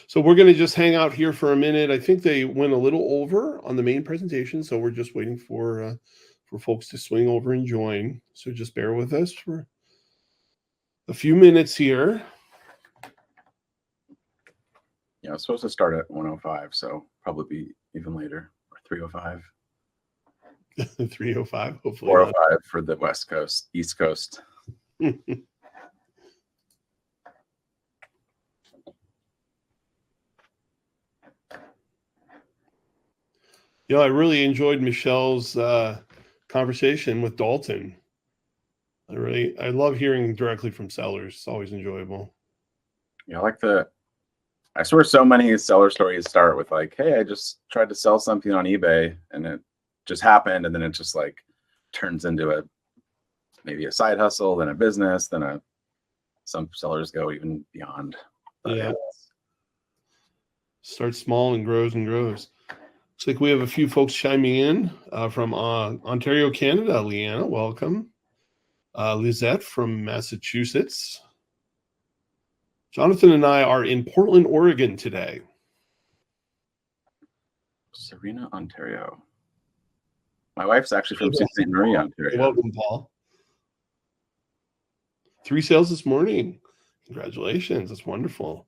So we're going to just hang out here for a minute. I think they went a little over on the main presentation, so we're just waiting for folks to swing over and join. So just bear with us for a few minutes here. Yeah, I was supposed to start at 1:05, so probably be even later, or 3:05. 3:05, hopefully 4:05 for the West Coast, East Coast. I really enjoyed Michelle's conversation with Dalton. I love hearing directly from sellers. It's always enjoyable. Yeah, I swear so many seller stories start with like, hey, I just tried to sell something on eBay and it just happened. And then it just like turns into maybe a side hustle, then a business, then some sellers go even beyond. Yeah. Starts small and grows and grows. Looks like we have a few folks chiming in from Ontario, Canada. Leanna, welcome. Lizette from Massachusetts. Jonathan and I are in Portland, Oregon today. Serena, Ontario. My wife's actually from Sault Ste. Marie, Ontario. Welcome, Paul. 3 sales this morning. Congratulations. That's wonderful.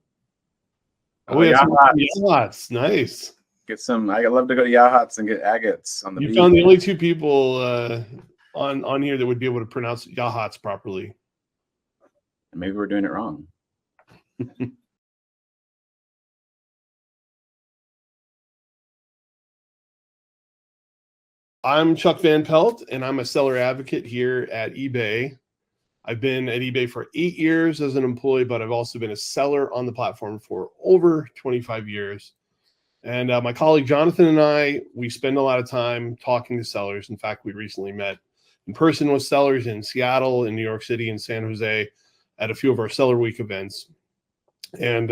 Oh, yeah. Yachts. Nice. Get some. I love to go to Yachts and get agates on the beach. You found the only 2 people on here that would be able to pronounce Yachts properly. Maybe we're doing it wrong. I'm Chuck Van Pelt, and I'm a seller advocate here at eBay. I've been at eBay for 8 years as an employee, but I've also been a seller on the platform for over 25 years. And my colleague Jonathan and I, we spend a lot of time talking to sellers. In fact, we recently met in person with sellers in Seattle, in New York City, and San Jose at a few of our Seller Week events. And,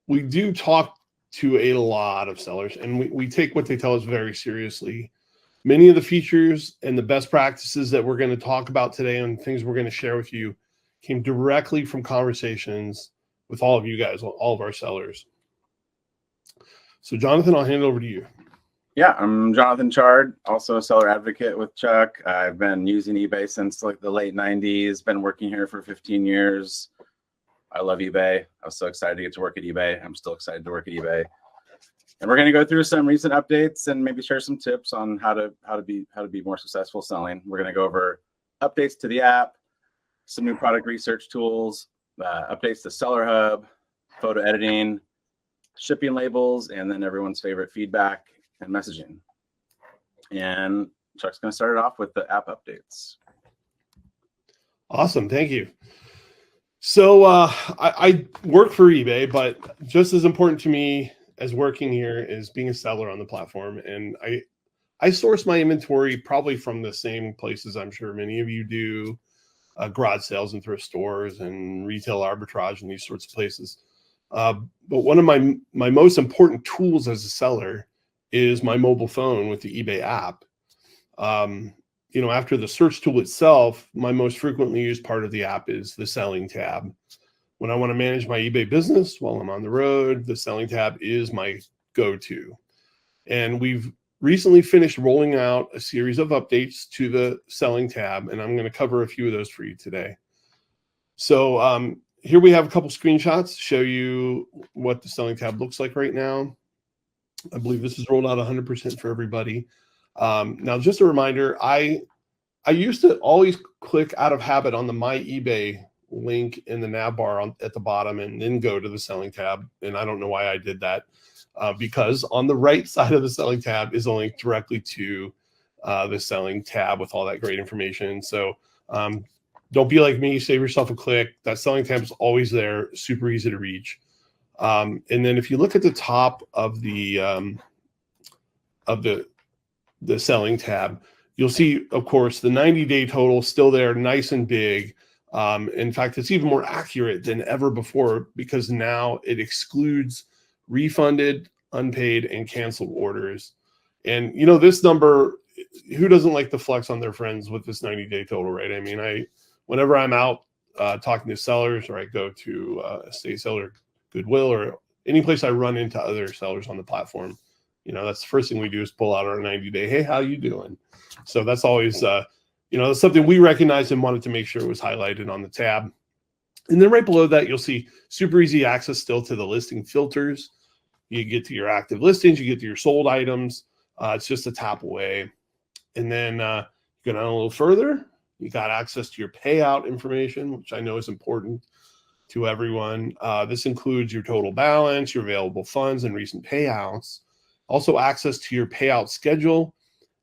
we do talk to a lot of sellers, and we take what they tell us very seriously. Many of the features and the best practices that we're going to talk about today and things we're going to share with you came directly from conversations with all of you guys, all of our sellers. So Jonathan, I'll hand it over to you. Yeah, I'm Jonathan Chard, also a seller advocate with Chuck. I've been using eBay since like the late 90s, been working here for 15 years. I love eBay. I was so excited to get to work at eBay. I'm still excited to work at eBay. And we're going to go through some recent updates and maybe share some tips on how to be more successful selling. We're going to go over updates to the app, some new product research tools, updates to Seller Hub, photo editing, shipping labels, and then everyone's favorite feedback and messaging. And Chuck's going to start it off with the app updates. Awesome. Thank you. So I work for eBay, but just as important to me as working here is being a seller on the platform. And I source my inventory probably from the same places I'm sure many of you do, garage sales and thrift stores and retail arbitrage and these sorts of places. But one of my most important tools as a seller is my mobile phone with the eBay app. After the search tool itself, my most frequently used part of the app is the selling tab. When I want to manage my eBay business while I'm on the road, the selling tab is my go-to. And we've recently finished rolling out a series of updates to the selling tab, and I'm going to cover a few of those for you today. So here we have a couple screenshots to show you what the selling tab looks like right now. I believe this is rolled out 100% for everybody. Now, just a reminder, I used to always click out of habit on the My eBay link in the nav bar at the bottom and then go to the selling tab. And I don't know why I did that because on the right side of the selling tab is a link directly to the selling tab with all that great information. So don't be like me, save yourself a click. That selling tab is always there, super easy to reach. And then if you look at the top of the selling tab, you'll see, of course, the 90-day total still there, nice and big. In fact, it's even more accurate than ever before because now it excludes refunded, unpaid, and canceled orders. And, this number, who doesn't like to flex on their friends with this 90-day total, right? I mean, whenever I'm out talking to sellers or I go to a estate seller Goodwill, or any place I run into other sellers on the platform. That's the first thing we do is pull out our 90-day, hey, how you doing? So that's always, that's something we recognized and wanted to make sure it was highlighted on the tab. And then right below that, you'll see super easy access still to the listing filters. You get to your active listings, you get to your sold items. It's just a tap away. And then you go down a little further, you got access to your payout information, which I know is important to everyone. This includes your total balance, your available funds, and recent payouts. Also access to your payout schedule.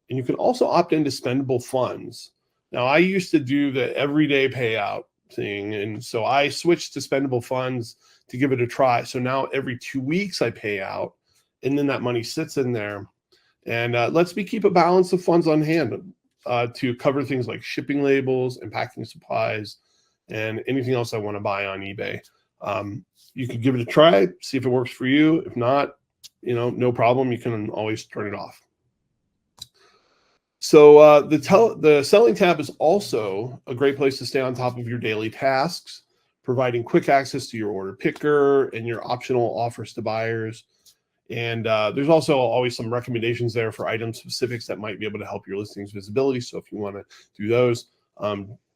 And you can also opt into spendable funds. Now, I used to do the everyday payout thing, and so I switched to spendable funds to give it a try. So now every 2 weeks I pay out, and then that money sits in there and lets me keep a balance of funds on hand to cover things like shipping labels and packing supplies and anything else I want to buy on eBay. You can give it a try, see if it works for you. If not, no problem. You can always turn it off. So the selling tab is also a great place to stay on top of your daily tasks, providing quick access to your order picker and your optional offers to buyers. And there's also always some recommendations there for item specifics that might be able to help your listings visibility. So if you want to do those,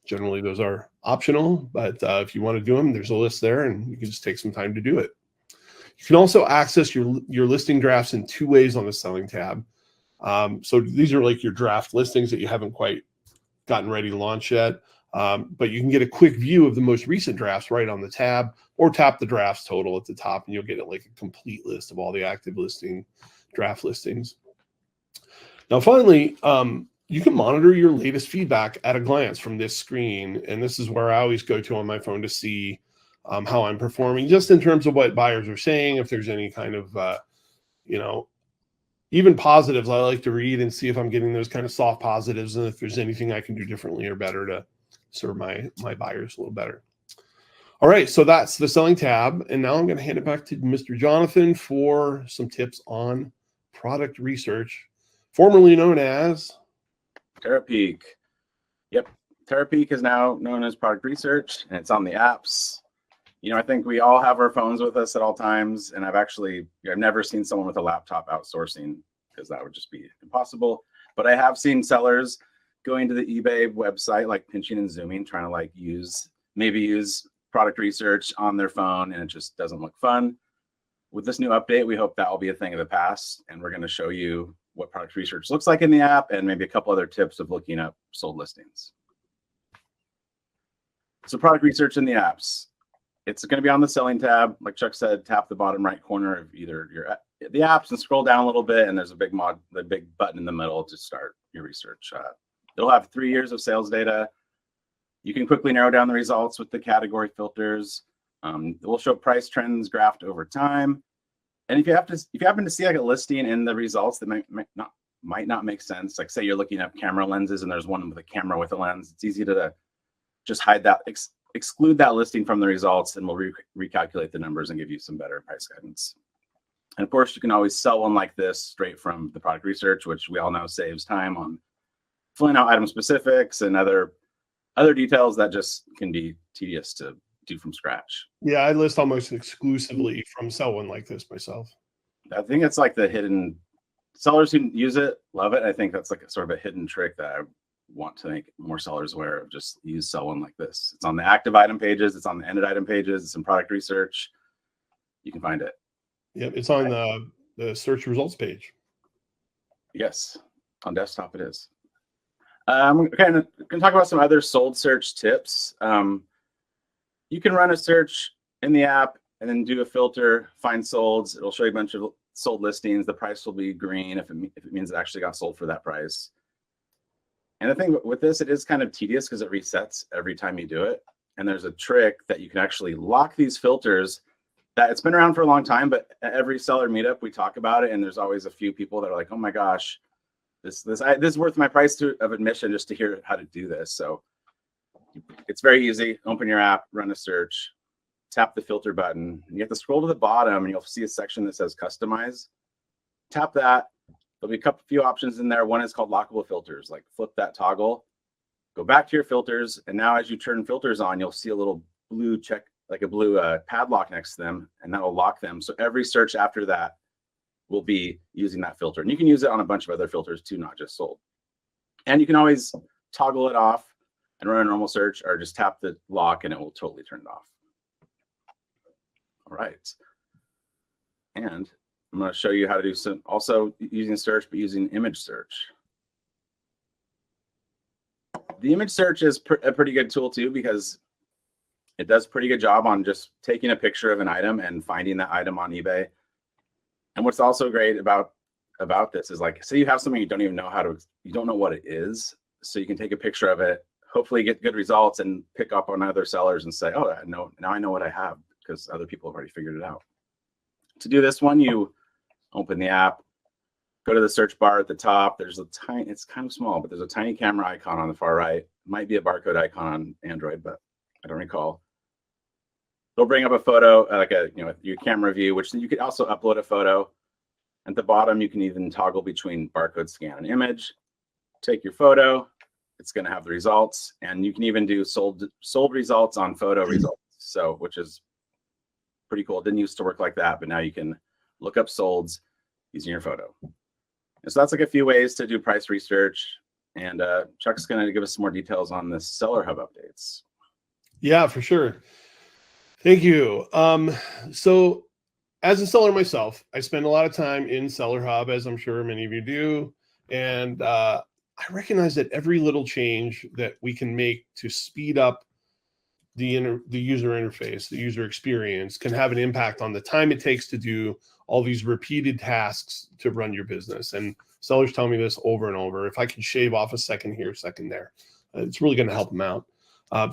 generally those are optional, but if you want to do them, there's a list there and you can just take some time to do it. You can also access your listing drafts in 2 ways on the selling tab. So these are like your draft listings that you haven't quite gotten ready to launch yet. But you can get a quick view of the most recent drafts right on the tab, or tap the drafts total at the top and you'll get like a complete list of all the active draft listings. Now, finally, you can monitor your latest feedback at a glance from this screen. And this is where I always go to on my phone to see how I'm performing, just in terms of what buyers are saying. If there's any kind of, even positives, I like to read and see if I'm getting those kind of soft positives and if there's anything I can do differently or better to serve my buyers a little better. All right, so that's the selling tab. And now I'm going to hand it back to Mr. Jonathan for some tips on product research, formerly known as TerraPeak. Yep, TerraPeak is now known as product research, and it's on the apps. I think we all have our phones with us at all times, and I've never seen someone with a laptop outsourcing, because that would just be impossible. But I have seen sellers going to the eBay website, like pinching and zooming, trying to use product research on their phone, and it just doesn't look fun. With this new update, we hope that will be a thing of the past, and we're going to show you what product research looks like in the app and maybe a couple other tips of looking up sold listings. So product research in the apps. It's going to be on the selling tab. Like Chuck said, tap the bottom right corner of either the apps and scroll down a little bit, and there's a big button in the middle to start your research. It'll have 3 years of sales data. You can quickly narrow down the results with the category filters. It will show price trends graphed over time. And if you happen to see a listing in the results that might not make sense, like say you're looking at camera lenses and there's one with a camera with a lens, it's easy to just hide that, exclude that listing from the results, and we'll recalculate the numbers and give you some better price guidance. And of course, you can always sell one like this straight from the product research, which we all know saves time on filling out item specifics and other details that just can be tedious to do from scratch. Yeah, I list almost exclusively from sell one like this myself. I think it's like the hidden sellers who use it love it. I think that's like a sort of a hidden trick that I want to make more sellers aware of. Just use sell one like this. It's on the active item pages, it's on the ended item pages, it's in product research. You can find it. Yep, it's on the search results page. Yes, on desktop it is. I'm going to talk about some other sold search tips. You can run a search in the app and then do a filter, find solds. It'll show you a bunch of sold listings. The price will be green if it means it actually got sold for that price. And the thing with this, it is kind of tedious because it resets every time you do it. And there's a trick that you can actually lock these filters. That it's been around for a long time, but at every seller meetup we talk about it, and there's always a few people that are like, "Oh my gosh, this is worth my price of admission just to hear how to do this." So it's very easy. Open your app, run a search, tap the filter button, and you have to scroll to the bottom, and you'll see a section that says Customize. Tap that. There'll be a few options in there. One is called lockable filters. Like flip that toggle, go back to your filters, and now as you turn filters on, you'll see a little blue check like a blue padlock next to them, and that will lock them. So every search after that will be using that filter. And you can use it on a bunch of other filters too, not just sold. And you can always toggle it off and run a normal search, or just tap the lock and it will totally turn it off. All right. And I'm going to show you how to do some also using search, but using image search. The image search is a pretty good tool too, because it does a pretty good job on just taking a picture of an item and finding that item on eBay. And what's also great about this is, like, say you have something you don't even know you don't know what it is. So you can take a picture of it, hopefully get good results, and pick up on other sellers and say, oh, now I know what I have, because other people have already figured it out. To do this one, you open the app, go to the search bar at the top. There's it's kind of small, but there's a tiny camera icon on the far right. It might be a barcode icon on Android, but I don't recall. It'll bring up a photo, like your camera view, which you could also upload a photo. At the bottom, you can even toggle between barcode scan and image. Take your photo, it's going to have the results, and you can even do sold results on photo results. So, which is pretty cool. It didn't used to work like that, but now you can look up solds using your photo. And so that's like a few ways to do price research. And Chuck's going to give us some more details on the Seller Hub updates. Yeah, for sure. Thank you. So as a seller myself, I spend a lot of time in Seller Hub, as I'm sure many of you do. And I recognize that every little change that we can make to speed up the user interface, the user experience, can have an impact on the time it takes to do all these repeated tasks to run your business. And sellers tell me this over and over. If I can shave off a second here, a second there, it's really going to help them out.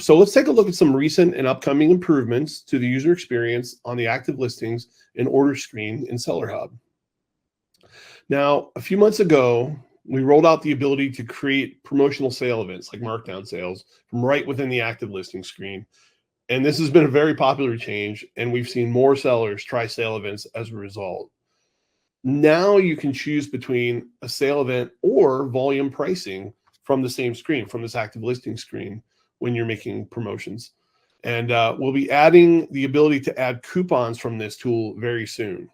So let's take a look at some recent and upcoming improvements to the user experience on the active listings and order screen in Seller Hub. Now, a few months ago, we rolled out the ability to create promotional sale events like markdown sales from right within the active listing screen. And this has been a very popular change, and we've seen more sellers try sale events as a result. Now you can choose between a sale event or volume pricing from the same screen, from this active listing screen, when you're making promotions. And we'll be adding the ability to add coupons from this tool very soon.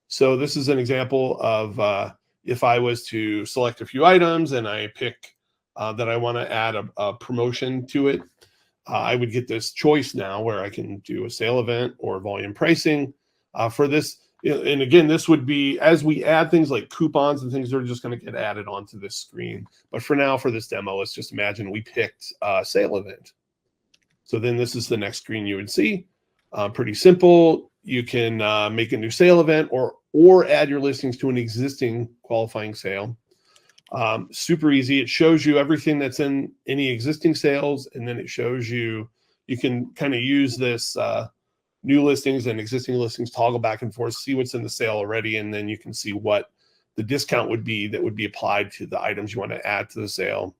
So this is an example of if I was to select a few items and I pick that I want to add a promotion to it, I would get this choice now where I can do a sale event or volume pricing for this. And again, this would be, as we add things like coupons and things, they're just going to get added onto this screen. But for now, for this demo, let's just imagine we picked a sale event. So then this is the next screen you would see. Pretty simple. You can make a new sale event or add your listings to an existing qualifying sale. Super easy. It shows you everything that's in any existing sales, and then it shows you can kind of use this new listings and existing listings, toggle back and forth, see what's in the sale already, and then you can see what the discount would be that would be applied to the items you want to add to the sale.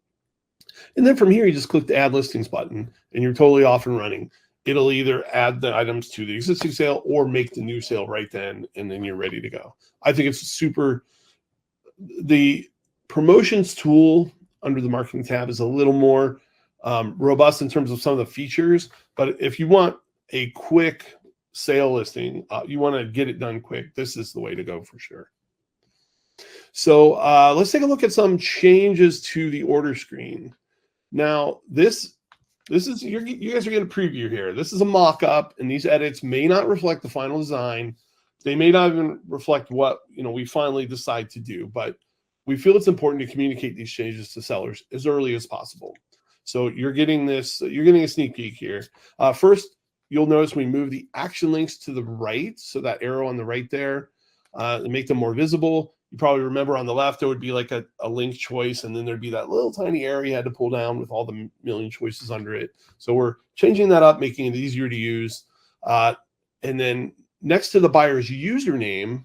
And then from here, you just click the Add Listings button, and you're totally off and running. It'll either add the items to the existing sale or make the new sale right then, and then you're ready to go. I think it's super. The promotions tool under the marketing tab is a little more robust in terms of some of the features, but if you want a quick sale listing, you want to get it done quick, this is the way to go for sure. So let's take a look at some changes to the order screen. Now, this is, you guys are getting a preview here. This is a mock-up, and these edits may not reflect the final design. They may not even reflect what we finally decide to do, but we feel it's important to communicate these changes to sellers as early as possible. So you're getting this, you're getting a sneak peek here. First, you'll notice we move the action links to the right. So that arrow on the right there, to make them more visible. You probably remember on the left, there would be like a link choice, and then there'd be that little tiny arrow you had to pull down with all the million choices under it. So we're changing that up, making it easier to use. And then next to the buyer's username,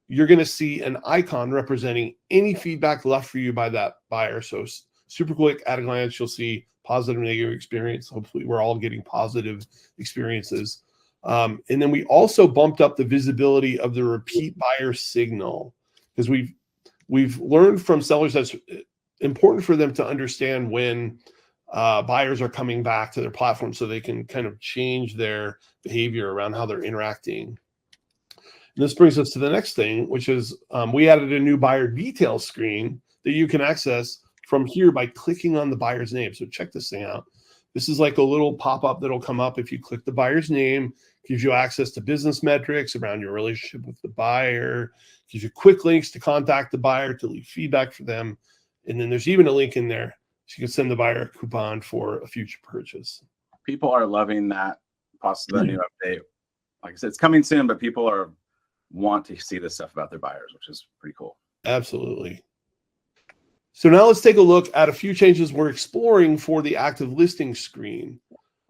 you're going to see an icon representing any feedback left for you by that buyer. So super quick, at a glance, you'll see positive, negative experience. Hopefully we're all getting positive experiences. And then we also bumped up the visibility of the repeat buyer signal, because we've learned from sellers that's important for them to understand when buyers are coming back to their platform so they can kind of change their behavior around how they're interacting. And this brings us to the next thing, which is we added a new buyer details screen that you can access from here by clicking on the buyer's name. So check this thing out. This is like a little pop-up that'll come up if you click the buyer's name, gives you access to business metrics around your relationship with the buyer, gives you quick links to contact the buyer, to leave feedback for them. And then there's even a link in there so you can send the buyer a coupon for a future purchase. People are loving that, possibly that new update. Like I said, it's coming soon, but people want to see this stuff about their buyers, which is pretty cool. Absolutely. So now let's take a look at a few changes we're exploring for the active listing screen.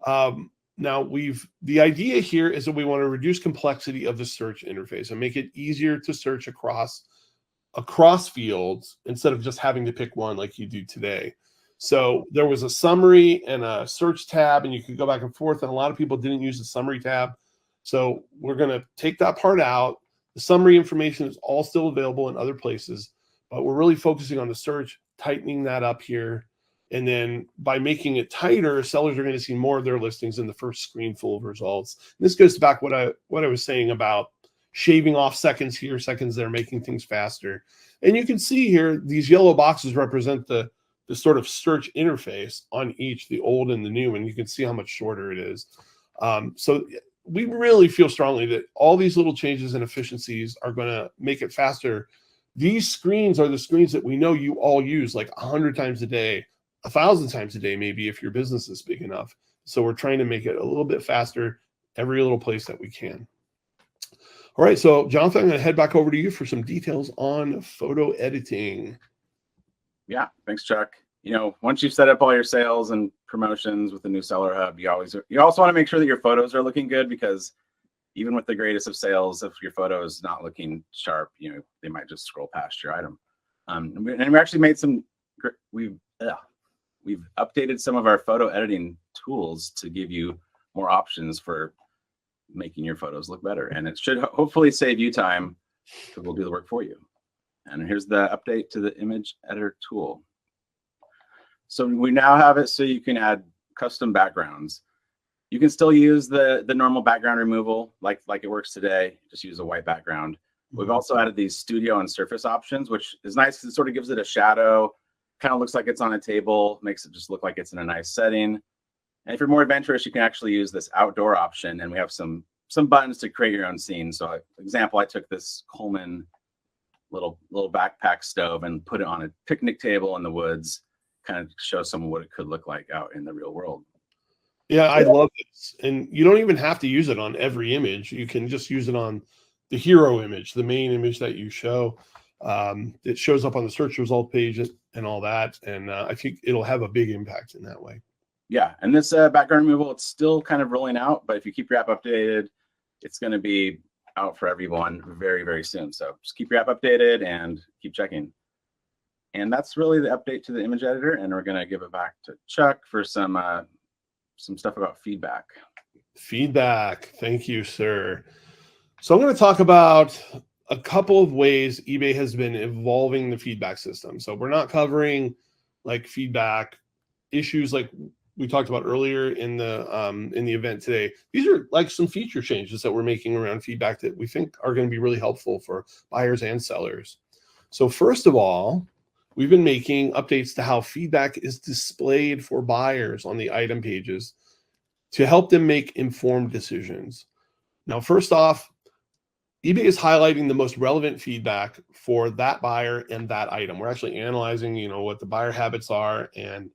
Now the idea here is that we want to reduce complexity of the search interface and make it easier to search across fields instead of just having to pick one like you do today. So there was a summary and a search tab, and you could go back and forth, and a lot of people didn't use the summary tab. So we're going to take that part out. The summary information is all still available in other places, but we're really focusing on the search, tightening that up here. And then by making it tighter, sellers are going to see more of their listings in the first screen full of results. And this goes back what I was saying about shaving off seconds here, seconds there, making things faster. And you can see here, these yellow boxes represent the sort of search interface on each, the old and the new, and you can see how much shorter it is. So we really feel strongly that all these little changes and efficiencies are going to make it faster. These screens are the screens that we know you all use like 100 times a day, 1,000 times a day, maybe, if your business is big enough. So we're trying to make it a little bit faster every little place that we can. All right, so Jonathan, I'm going to head back over to you for some details on photo editing. Yeah, thanks, Chuck. Once you've set up all your sales and promotions with the new Seller Hub, you also want to make sure that your photos are looking good, because even with the greatest of sales, if your photo is not looking sharp, they might just scroll past your item. And we actually made we've updated some of our photo editing tools to give you more options for making your photos look better. And it should hopefully save you time, because we'll do the work for you. And here's the update to the image editor tool. So we now have it so you can add custom backgrounds. You can still use the normal background removal like it works today. Just use a white background. We've also added these studio and surface options, which is nice because it sort of gives it a shadow, kind of looks like it's on a table, makes it just look like it's in a nice setting. And if you're more adventurous, you can actually use this outdoor option, and we have some buttons to create your own scene. So, for example, I took this Coleman little backpack stove and put it on a picnic table in the woods, kind of show someone what it could look like out in the real world. Yeah, I love this. And you don't even have to use it on every image. You can just use it on the hero image, the main image that you show. It shows up on the search result page and all that. And I think it'll have a big impact in that way. Yeah, and this background removal, it's still kind of rolling out, but if you keep your app updated, it's going to be out for everyone very, very soon. So just keep your app updated and keep checking. And that's really the update to the image editor. And we're going to give it back to Chuck for some stuff about feedback. Feedback. Thank you, sir. So I'm going to talk about a couple of ways eBay has been evolving the feedback system. So we're not covering like feedback issues like we talked about earlier in the event today. These are like some feature changes that we're making around feedback that we think are going to be really helpful for buyers and sellers. So first of all, we've been making updates to how feedback is displayed for buyers on the item pages to help them make informed decisions. Now, first off, eBay is highlighting the most relevant feedback for that buyer and that item. We're actually analyzing, what the buyer habits are and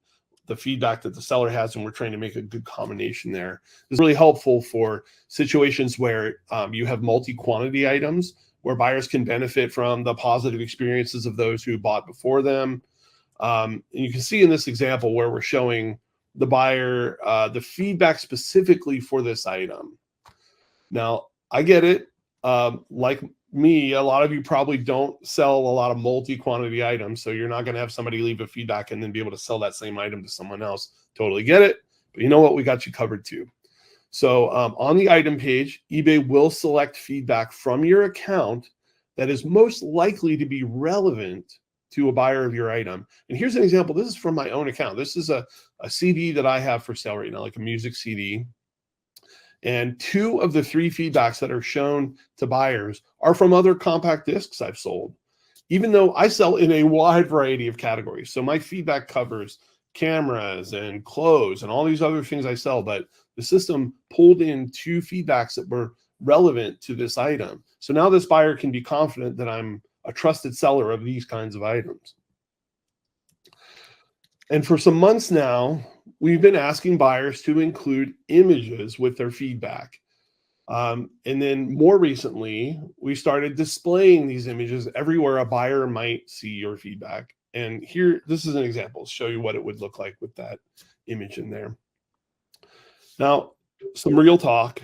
the feedback that the seller has, and we're trying to make a good combination there. It's really helpful for situations where you have multi-quantity items, where buyers can benefit from the positive experiences of those who bought before them. And you can see in this example where we're showing the buyer the feedback specifically for this item. Now, I get it. Like me, a lot of you probably don't sell a lot of multi-quantity items, so you're not going to have somebody leave a feedback and then be able to sell that same item to someone else. Totally get it. But you know what? We got you covered too. So on the item page, eBay will select feedback from your account that is most likely to be relevant to a buyer of your item. And here's an example. This is from my own account. This is a CD that I have for sale right now, like a music CD. And 2 of the 3 feedbacks that are shown to buyers are from other compact discs I've sold, even though I sell in a wide variety of categories. So my feedback covers cameras and clothes and all these other things I sell, but the system pulled in 2 feedbacks that were relevant to this item. So now this buyer can be confident that I'm a trusted seller of these kinds of items. And for some months now, we've been asking buyers to include images with their feedback. And then more recently, we started displaying these images everywhere a buyer might see your feedback. And here, this is an example to show you what it would look like with that image in there. Now, some real talk.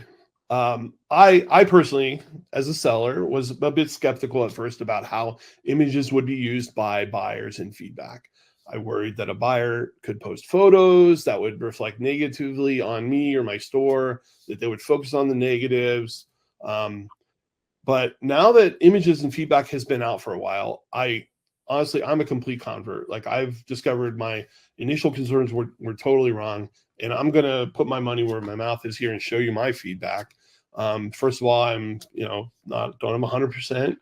I personally, as a seller, was a bit skeptical at first about how images would be used by buyers in feedback. I worried that a buyer could post photos that would reflect negatively on me or my store, that they would focus on the negatives. But now that images and feedback has been out for a while, honestly, I'm a complete convert. Like, I've discovered my initial concerns were totally wrong. And I'm going to put my money where my mouth is here and show you my feedback. First of all, I'm, don't have 100%.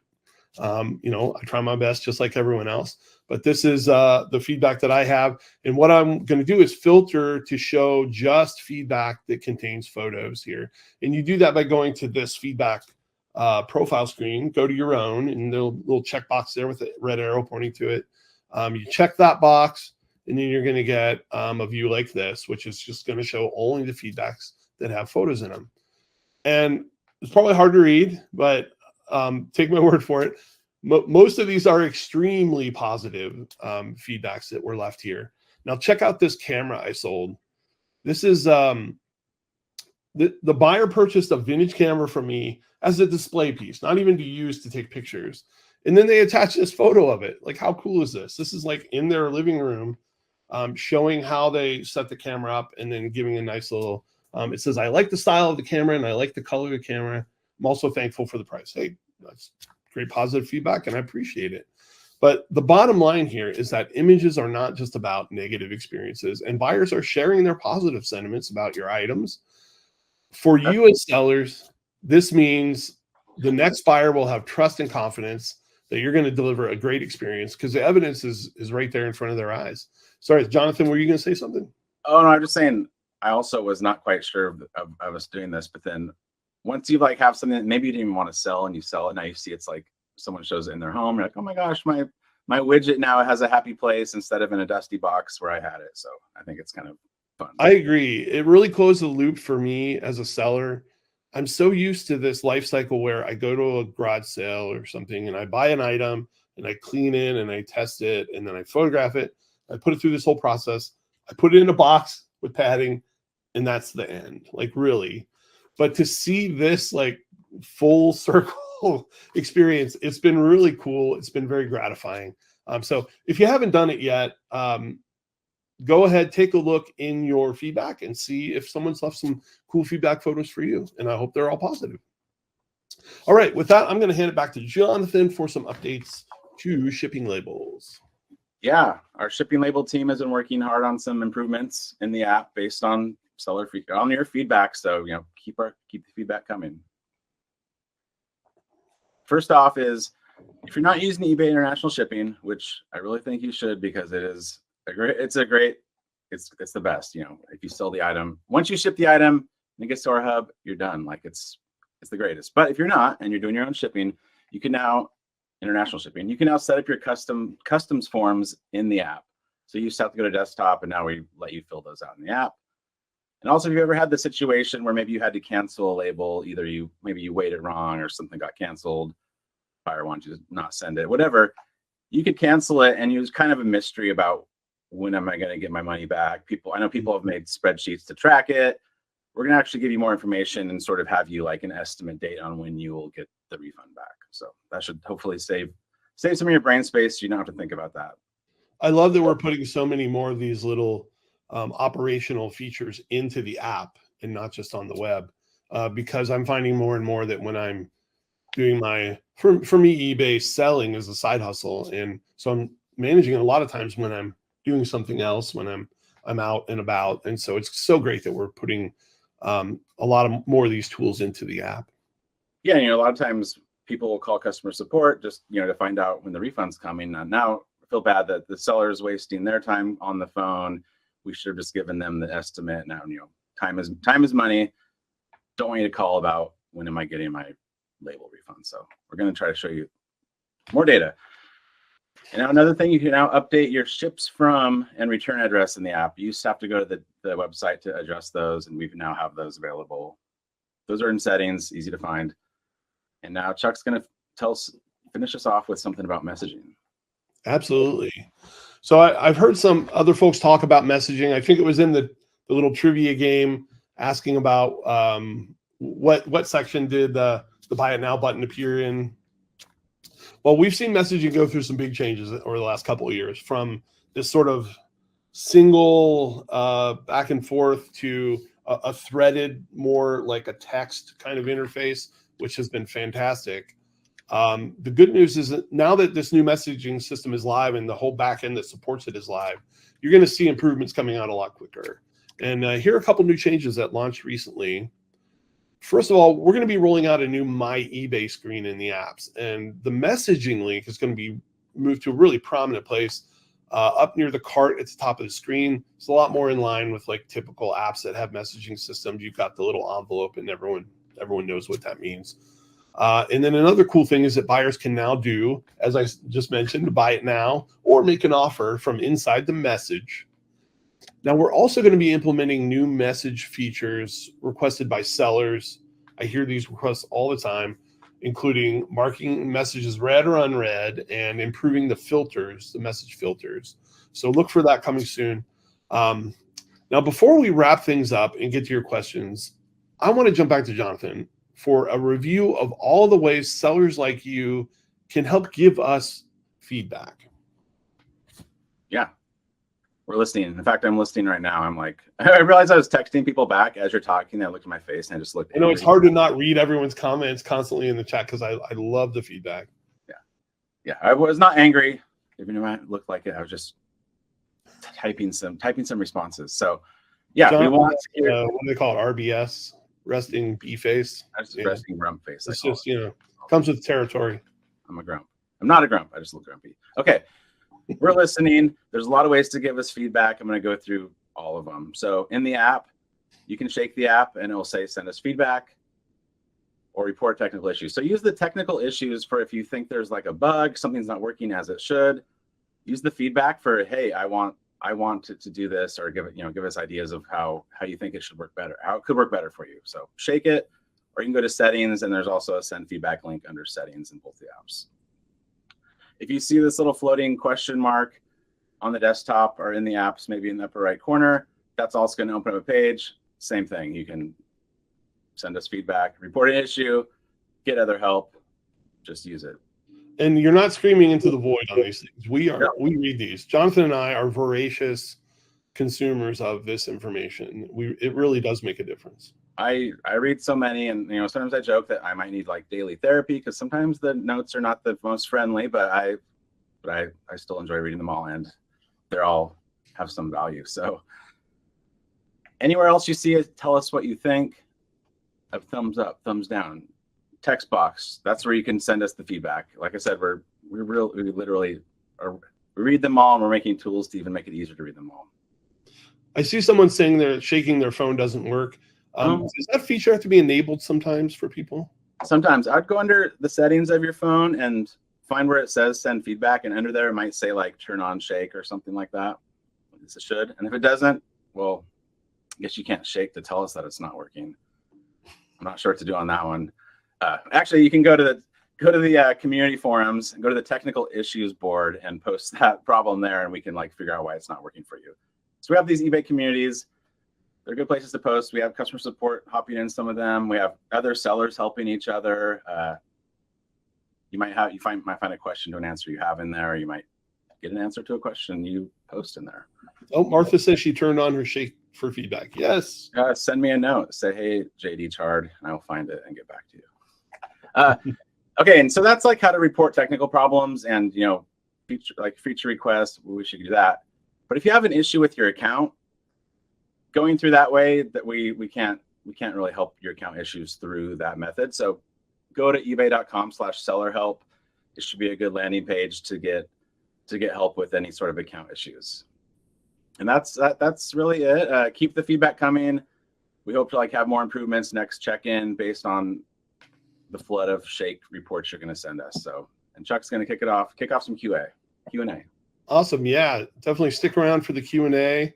I try my best just like everyone else, but this is the feedback that I have. And what I'm going to do is filter to show just feedback that contains photos here. And you do that by going to this feedback profile screen, go to your own, and there's a little checkbox there with a red arrow pointing to it. You check that box, and then you're going to get a view like this, which is just going to show only the feedbacks that have photos in them. And it's probably hard to read, but take my word for it. Most of these are extremely positive feedbacks that were left here. Now check out this camera I sold. This is the buyer purchased a vintage camera from me as a display piece, not even to use to take pictures. And then they attached this photo of it. Like, how cool is this? This is like in their living room, showing how they set the camera up and then giving a nice little, it says, I like the style of the camera and I like the color of the camera. I'm also thankful for the price. Hey, that's great positive feedback and I appreciate it. But the bottom line here is that images are not just about negative experiences, and buyers are sharing their positive sentiments about your items. For you as sellers, this means the next buyer will have trust and confidence that you're going to deliver a great experience because the evidence is right there in front of their eyes. Sorry, Jonathan, were you going to say something? Oh, no, I'm just saying, I also was not quite sure of us doing this, but then once you like have something that maybe you didn't even want to sell and you sell it, now you see it's like someone shows it in their home. You're like, oh my gosh, my widget now has a happy place instead of in a dusty box where I had it. So I think it's kind of fun. I agree. It really closed the loop for me as a seller. I'm so used to this life cycle where I go to a garage sale or something and I buy an item and I clean it and I test it and then I photograph it. I put it through this whole process. I put it in a box with padding and that's the end. Like, really. But to see this like full circle experience, it's been really cool. It's been very gratifying. So if you haven't done it yet, go ahead, take a look in your feedback and see if someone's left some cool feedback photos for you. And I hope they're all positive. All right, with that, I'm going to hand it back to Jonathan for some updates to shipping labels. Yeah, our shipping label team has been working hard on some improvements in the app based on your feedback. So, keep the feedback coming. First off is, if you're not using eBay International Shipping, which I really think you should, because it's the best. If you sell the item, once you ship the item and it gets to our hub, you're done. Like, it's the greatest. But if you're not and you're doing your own shipping, you can now set up your customs forms in the app. So you just have to go to desktop, and now we let you fill those out in the app. And also, if you ever had the situation where maybe you had to cancel a label, either maybe you waited wrong or something got canceled, buyer wants you to not send it, whatever, you could cancel it, and it was kind of a mystery about when am I going to get my money back. I know people have made spreadsheets to track it. We're going to actually give you more information and sort of have you like an estimate date on when you will get the refund back. So that should hopefully save some of your brain space. So you don't have to think about that. I love that we're putting so many more of these little operational features into the app and not just on the web, because I'm finding more and more that when I'm doing for me, eBay selling is a side hustle. And so managing it a lot of times when I'm doing something else, when I'm out and about. And so it's so great that we're putting a lot of more of these tools into the app. Yeah, a lot of times people will call customer support just to find out when the refund's coming. Now I feel bad that the seller is wasting their time on the phone. We should have just given them the estimate. Now time is money. Don't want you to call about when am I getting my label refund. So we're going to try to show you more data. And now another thing, you can now update your ships from and return address in the app. You used to have to go to the website to adjust those, and we now have those available. Those are in settings, easy to find. And now Chuck's going to finish us off with something about messaging. Absolutely. So I've heard some other folks talk about messaging. I think it was in the little trivia game asking about what section did the buy it now button appear in. Well, we've seen messaging go through some big changes over the last couple of years, from this sort of single back and forth to a threaded, more like a text kind of interface, which has been fantastic. The good news is that now that this new messaging system is live and the whole back end that supports it is live, you're going to see improvements coming out a lot quicker. And here are a couple new changes that launched recently. First of all, we're going to be rolling out a new My eBay screen in the apps, and the messaging link is going to be moved to a really prominent place up near the cart at the top of the screen. It's a lot more in line with like typical apps that have messaging systems. You've got the little envelope, and everyone knows what that means. And then another cool thing is that buyers can now do, as I just mentioned, buy it now or make an offer from inside the message. Now, we're also going to be implementing new message features requested by sellers. I hear these requests all the time, including marking messages read or unread and improving the filters, the message filters. So look for that coming soon. Now, before we wrap things up and get to your questions, I want to jump back to Jonathan for a review of all the ways sellers like you can help give us feedback. Yeah. We're listening. In fact, I'm listening right now. I'm like, I realized I was texting people back as you're talking. I looked at my face and I just looked. I know it's hard to not read everyone's comments constantly in the chat because I love the feedback. Yeah. I was not angry, even though it looked like it. I was just typing some responses. So yeah, John, we want what do they call it? RBS, resting B face. That's just resting grump face. It's just comes with territory. I'm a grump. I'm not a grump. I just look grumpy. Okay. We're listening. There's a lot of ways to give us feedback. I'm going to go through all of them. So in the app, you can shake the app and it will say, send us feedback or report technical issues. So use the technical issues for if you think there's like a bug, something's not working as it should. Use the feedback for, hey, I want to do this, or give us ideas of how you think it should work better, how it could work better for you. So shake it, or you can go to settings, and there's also a send feedback link under settings in both the apps. If you see this little floating question mark on the desktop or in the apps, maybe in the upper right corner, that's also going to open up a page. Same thing. You can send us feedback, report an issue, get other help, just use it. And you're not screaming into the void on these things. We read these. Jonathan and I are voracious consumers of this information. It really does make a difference. I read so many, and sometimes I joke that I might need like daily therapy because sometimes the notes are not the most friendly, but I still enjoy reading them all, and they all have some value. So anywhere else you see it, tell us what you think. A thumbs up, thumbs down. Text box, that's where you can send us the feedback. Like I said, we literally read them all, and we're making tools to even make it easier to read them all. I see someone saying that shaking their phone doesn't work. Does that feature have to be enabled sometimes for people? Sometimes. I'd go under the settings of your phone and find where it says send feedback, and under there it might say like turn on shake or something like that. It should. And if it doesn't, well, I guess you can't shake to tell us that it's not working. I'm not sure what to do on that one. Actually, you can go to the community forums and go to the technical issues board and post that problem there, and we can like figure out why it's not working for you. So we have these eBay communities. They're good places to post. We have customer support hopping in some of them. We have other sellers helping each other. You might find a question to an answer you have in there. Or you might get an answer to a question you post in there. Oh, Martha says she turned on her shake for feedback. Yes. Send me a note. Say, hey, JD Chard, and I will find it and get back to you. Okay, and so that's like how to report technical problems and be feature requests, we should do that. But if you have an issue with your account, going through that way, that we can't really help your account issues through that method. So go to ebay.com/sellerhelp. It should be a good landing page to get help with any sort of account issues. And that's really it. Keep the feedback coming. We hope to have more improvements next check-in based on the flood of shake reports you're going to send us. So, and Chuck's going to kick off some Q&A. Awesome. Yeah, definitely stick around for the Q&A.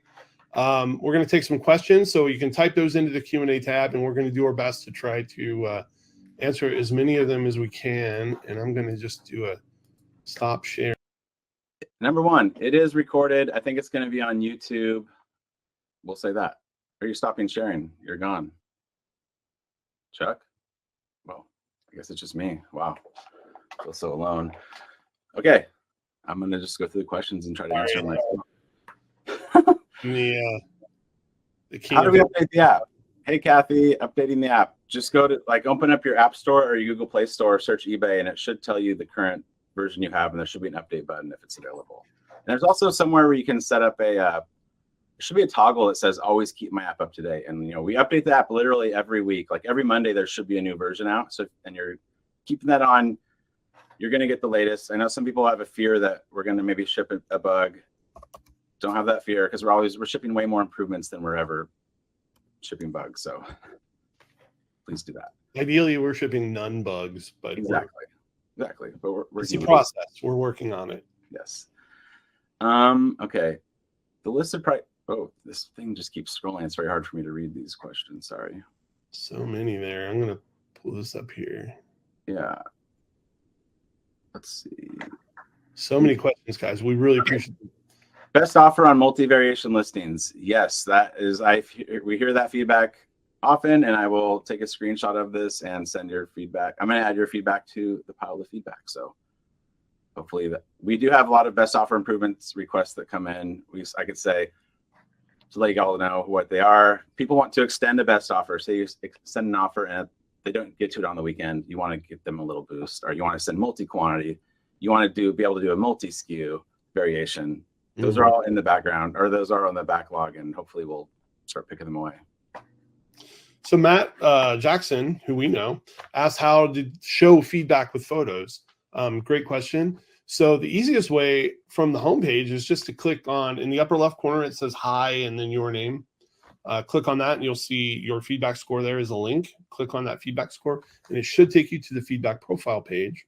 We're going to take some questions, so you can type those into the Q&A tab, and we're going to do our best to try to answer as many of them as we can. And I'm going to just do a stop share. Number one, it is recorded. I think it's going to be on YouTube. We'll say that. Are you stopping sharing? You're gone. Chuck? Well, I guess it's just me. Wow. I feel so alone. Okay. I'm going to just go through the questions and try to answer them myself. How do we update the app? Hey, Kathy, updating the app. Just go to open up your App Store or your Google Play Store, search eBay, and it should tell you the current version you have, and there should be an update button if it's available. And there's also somewhere where you can set up there should be a toggle that says always keep my app up to date. And we update the app literally every week. Like every Monday there should be a new version out. So and you're keeping that on, you're going to get the latest. I know some people have a fear that we're going to maybe ship a bug. Don't have that fear, because we're shipping way more improvements than we're ever shipping bugs. So please do that. Ideally we're shipping none bugs, but exactly. But we're it's a process. We're working on it. Yes. Okay. The listed price. Oh, this thing just keeps scrolling. It's very hard for me to read these questions. Sorry. So many there. I'm going to pull this up here. Yeah. Let's see. So many questions, guys. We really appreciate it. Best offer on multi-variation listings. Yes, that is. We hear that feedback often, and I will take a screenshot of this and send your feedback. I'm going to add your feedback to the pile of feedback. So hopefully we do have a lot of best offer improvements requests that come in. I could say, to let you all know what they are. People want to extend a best offer. Say you send an offer and they don't get to it on the weekend. You want to give them a little boost, or you want to send multi-quantity. You want to be able to do a multi-SKU variation. Those are all in the background, or those are on the backlog, and hopefully we'll start picking them away. So Matt Jackson, who we know, asked how to show feedback with photos. Great question. So the easiest way from the homepage is just to click on, in the upper left corner, it says hi and then your name. Click on that and you'll see your feedback score. There is a link. Click on that feedback score and it should take you to the feedback profile page.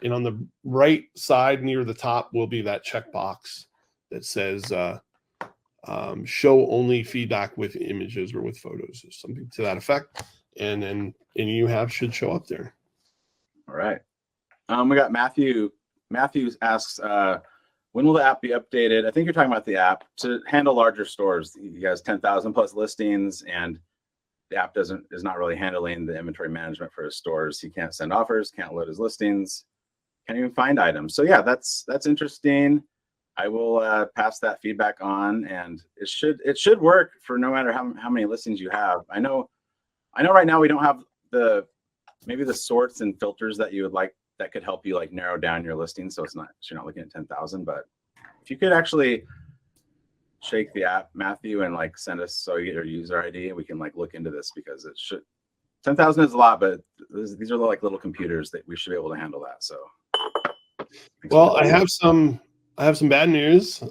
And on the right side near the top will be that checkbox that says show only feedback with images or with photos, or something to that effect. And then should show up there. All right. We got Matthew. Matthew asks, when will the app be updated? I think you're talking about the app to handle larger stores. You guys 10,000 plus listings, and the app is not really handling the inventory management for his stores. He can't send offers, can't load his listings, can't even find items. So yeah, that's interesting. I will pass that feedback on, and it should work for no matter how many listings you have. I know right now we don't have maybe the sorts and filters that you would like that could help you narrow down your listing, so you're not looking at 10,000. But if you could actually shake the app, Matthew, and send us so you get your user ID, and we can look into this, because 10,000 is a lot, but these are little computers that we should be able to handle that. So well, I have some bad news.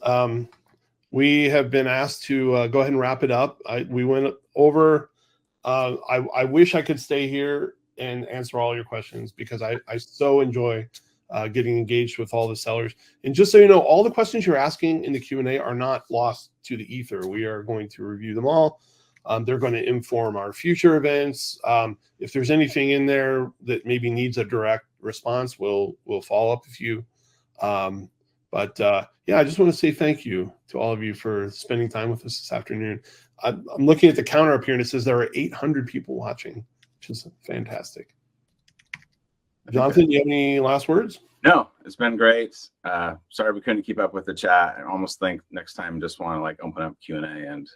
We have been asked to go ahead and wrap it up. We went over. I wish I could stay here and answer all your questions, because I so enjoy getting engaged with all the sellers. And just so you know, all the questions you're asking in the Q&A are not lost to the ether. We are going to review them all. They're going to inform our future events. If there's anything in there that maybe needs a direct response, we'll follow up with you. But yeah, I just want to say thank you to all of you for spending time with us this afternoon. I'm looking at the counter up here, and it says there are 800 people watching, which is fantastic. Jonathan, you have any last words? No, it's been great. Sorry we couldn't keep up with the chat. I almost think next time just want to open up Q&A and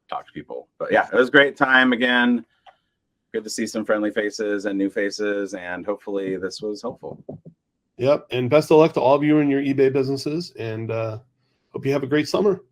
talk to people. But yeah, it was a great time again. Good to see some friendly faces and new faces, and hopefully this was helpful. Yep. And best of luck to all of you in your eBay businesses, and hope you have a great summer.